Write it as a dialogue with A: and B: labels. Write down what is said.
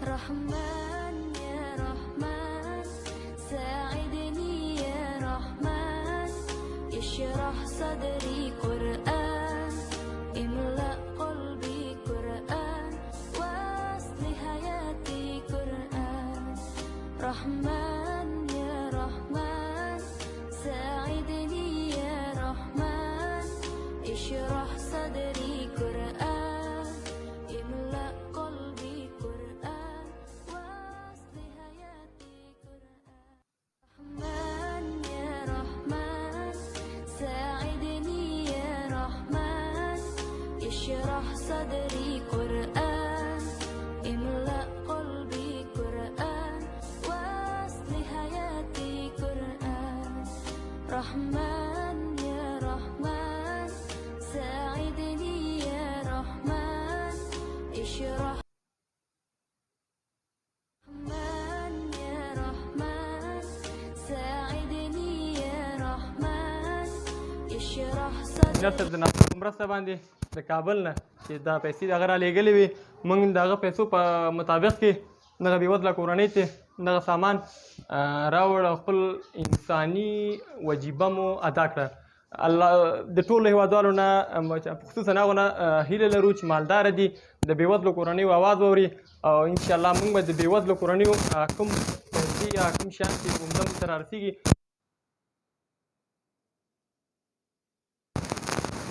A: رحمن يا رحمن ساعدني يا رحمن اشرح صدري قرآن املأ قلبي قرآن واصل حياتي قرآن رحمن يا رحمن ساعدني يا رحمن اشرح صدري قرآن املأ قلبي قرآن واصل حياتي قرآن رحمن يا رحمن ساعدني يا رحمن اشرح صدري قرآن املأ قلبي قرآن واصل حياتي قرآن رحمن يا رحمن ساعدني يا رحمن اشرح رحمن يا رحمن ساعدني يا رحمن اشرح صدري
B: نصر د ناصر په مرسته باندې د کابل نه چې دا پیسې دغه رالیږلې وي موږ د هغه پیسو په مطابق کې دغه بېوزله کورنۍ ته دغه سامان راوړ او خپل انساني وجیبه مو ادا کړه. الله د ټولو هېوادوالو نه خصوصا هغو نه هیله لرو چې مالداره دي د بېوزلو کورنیو اواز واوري او انشاءالله موږ به د بېوزلو کورنیو کوم پیسې یا کوم شیان چې عمده موږ ته رارسېږي